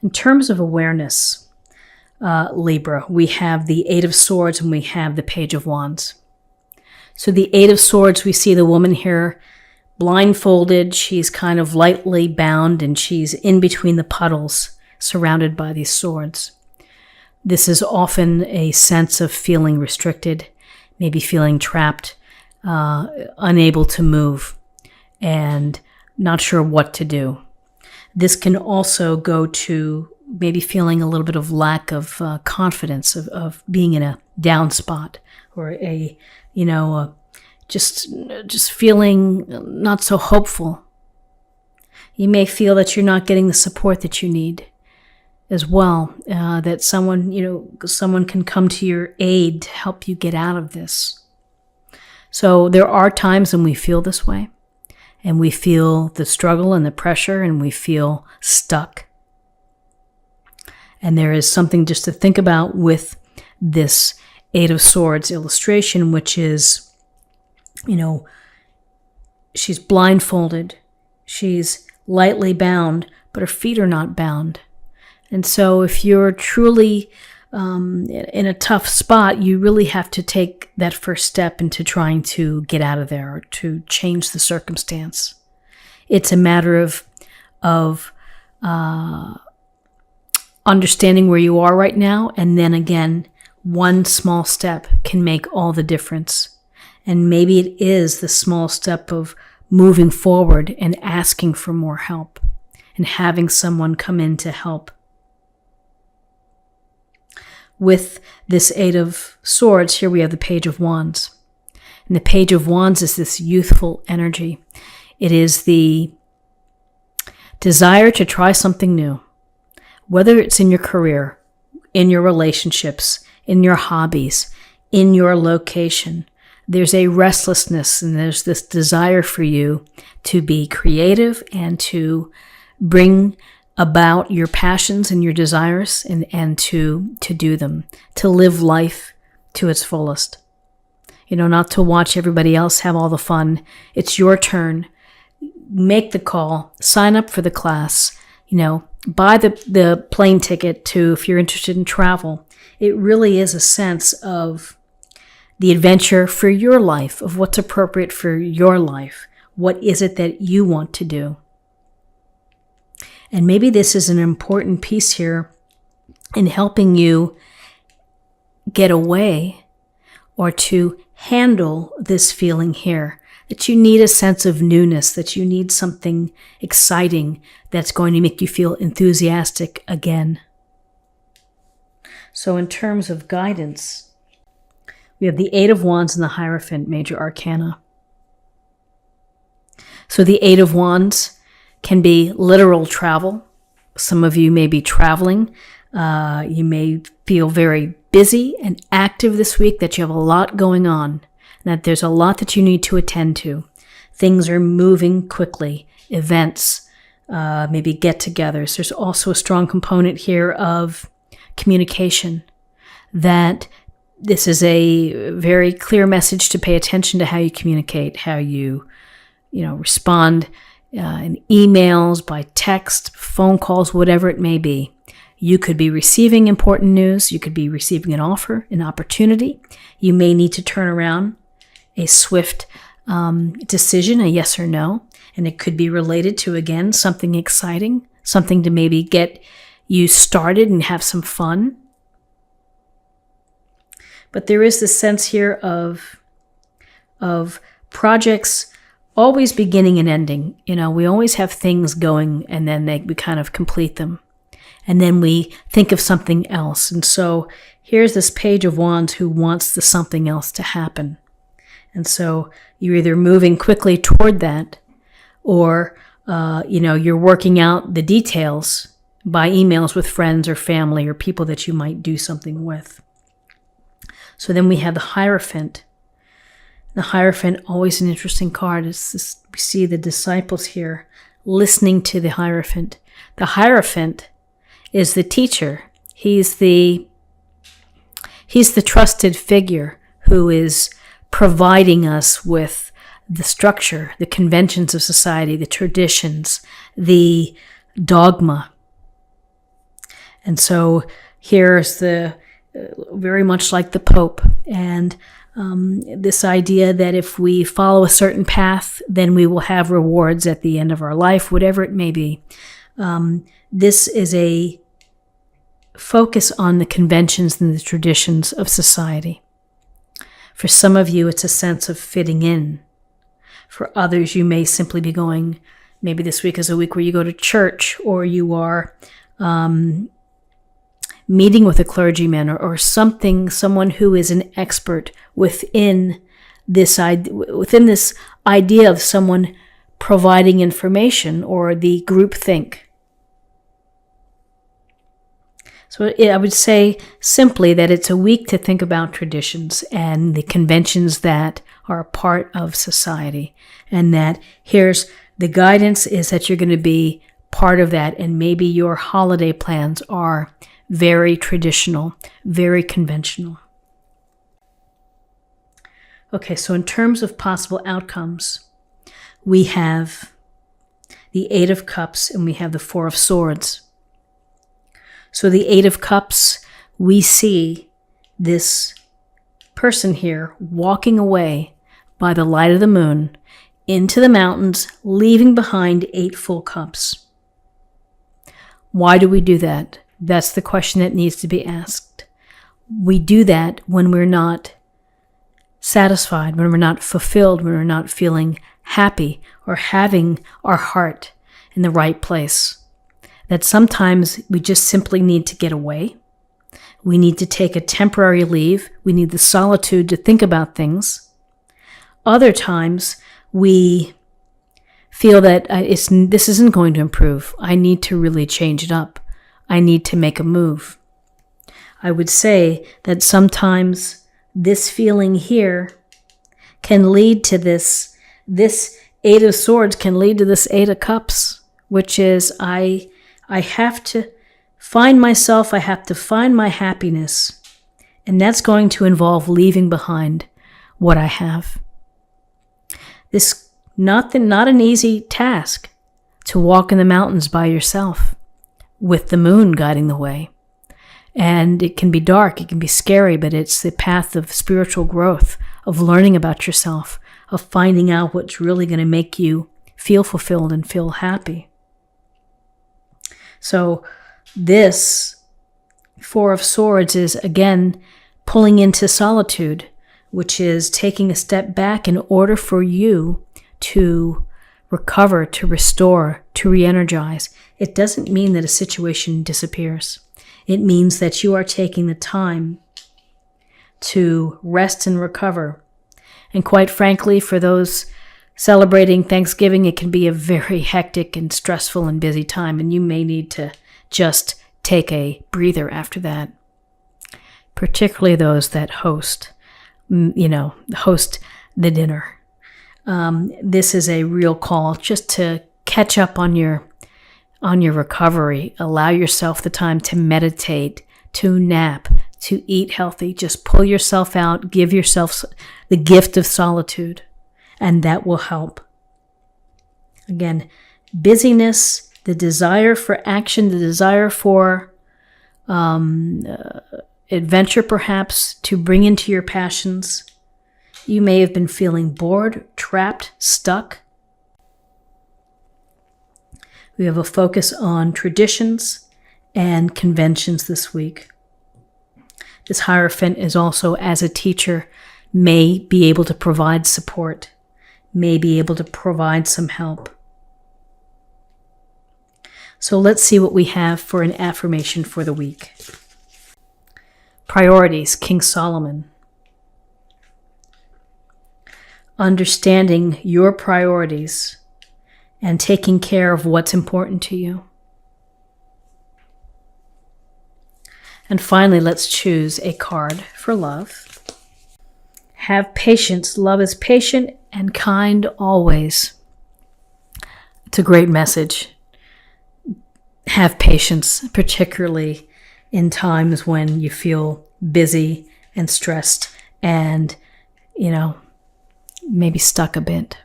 In terms of awareness, Libra, we have the Eight of Swords and we have the Page of Wands. So the Eight of Swords, we see the woman here blindfolded. She's kind of lightly bound and she's in between the puddles, surrounded by these swords. This is often a sense of feeling restricted, maybe feeling trapped, unable to move, and not sure what to do. This can also go to maybe feeling a little bit of lack of confidence, of being in a down spot, or just feeling not so hopeful. You may feel that you're not getting the support that you need as well, that someone can come to your aid to help you get out of this. So there are times when we feel this way, and we feel the struggle and the pressure, and we feel stuck. And there is something just to think about with this Eight of Swords illustration, which is, she's blindfolded, she's lightly bound, but her feet are not bound. And so if you're truly in a tough spot, you really have to take that first step into trying to get out of there or to change the circumstance. It's a matter of understanding where you are right now, and then again, one small step can make all the difference. And maybe it is the small step of moving forward and asking for more help and having someone come in to help. With this Eight of Swords, here we have the Page of Wands. And the Page of Wands is this youthful energy. It is the desire to try something new, whether it's in your career, in your relationships, in your hobbies, in your location. There's a restlessness and there's this desire for you to be creative and to bring about your passions and your desires and to do them, to live life to its fullest. Not to watch everybody else have all the fun. It's your turn. Make the call, sign up for the class, buy the plane ticket to, if you're interested in travel. It really is a sense of the adventure for your life, of what's appropriate for your life. What is it that you want to do? And maybe this is an important piece here in helping you get away or to handle this feeling here, that you need a sense of newness, that you need something exciting that's going to make you feel enthusiastic again. So in terms of guidance, we have the Eight of Wands and the Hierophant, major arcana. So the Eight of Wands can be literal travel. Some of you may be traveling. You may feel very busy and active this week, that you have a lot going on, that there's a lot that you need to attend to. Things are moving quickly, events, maybe get-togethers. There's also a strong component here of communication, that this is a very clear message to pay attention to how you communicate, how you respond in emails, by text, phone calls, whatever it may be. You could be receiving important news. You could be receiving an offer, an opportunity. You may need to turn around a swift decision, a yes or no. And it could be related to, again, something exciting, something to maybe get you started and have some fun. But there is this sense here of projects always beginning and ending. We always have things going, and then we kind of complete them. And then we think of something else. And so here's this Page of Wands who wants the something else to happen. And so you're either moving quickly toward that, or, you're working out the details by emails with friends or family or people that you might do something with. So then we have the Hierophant. The Hierophant, always an interesting card. We see the disciples here listening to the Hierophant. The Hierophant is the teacher. He's the trusted figure who is providing us with the structure, the conventions of society, the traditions, the dogma. And so here's the very much like the Pope, and this idea that if we follow a certain path, then we will have rewards at the end of our life, whatever it may be. This is a focus on the conventions and the traditions of society. For some of you, it's a sense of fitting in. For others, you may simply be going, maybe this week is a week where you go to church, or you are meeting with a clergyman or someone who is an expert within this idea of someone providing information, or the group think. So I would say simply that it's a week to think about traditions and the conventions that are a part of society, and that here's the guidance is that you're going to be part of that, and maybe your holiday plans are very traditional, very conventional. Okay, so in terms of possible outcomes, we have the Eight of Cups and we have the Four of Swords. So the Eight of Cups, we see this person here walking away by the light of the moon into the mountains, leaving behind 8 full cups. Why do we do that? That's the question that needs to be asked. We do that when we're not satisfied, when we're not fulfilled, when we're not feeling happy or having our heart in the right place. That sometimes we just simply need to get away. We need to take a temporary leave. We need the solitude to think about things. Other times we feel that this isn't going to improve. I need to really change it up. I need to make a move. I would say that sometimes this feeling here can lead to this Eight of Swords can lead to this Eight of Cups, which is I have to find myself, I have to find my happiness, and that's going to involve leaving behind what I have. This not an easy task to walk in the mountains by yourself with the moon guiding the way. And it can be dark, it can be scary, but it's the path of spiritual growth, of learning about yourself, of finding out what's really going to make you feel fulfilled and feel happy. So this Four of Swords is, again, pulling into solitude, which is taking a step back in order for you to recover, to restore, to re-energize. It doesn't mean that a situation disappears. It means that you are taking the time to rest and recover. And quite frankly, for those celebrating Thanksgiving, it can be a very hectic and stressful and busy time, and you may need to just take a breather after that. Particularly those that host the dinner. This is a real call just to catch up on your recovery. Allow yourself the time to meditate, to nap, to eat healthy. Just pull yourself out, give yourself the gift of solitude, and that will help. Again, busyness, the desire for action, the desire for adventure perhaps, to bring into your passions. You may have been feeling bored, trapped, stuck. We have a focus on traditions and conventions this week. This Hierophant is also, as a teacher, may be able to provide support, may be able to provide some help. So let's see what we have for an affirmation for the week. Priorities, King Solomon. Understanding your priorities and taking care of what's important to you. And finally, let's choose a card for love. Have patience. Love is patient and kind always. It's a great message. Have patience, particularly in times when you feel busy and stressed and, maybe stuck a bit.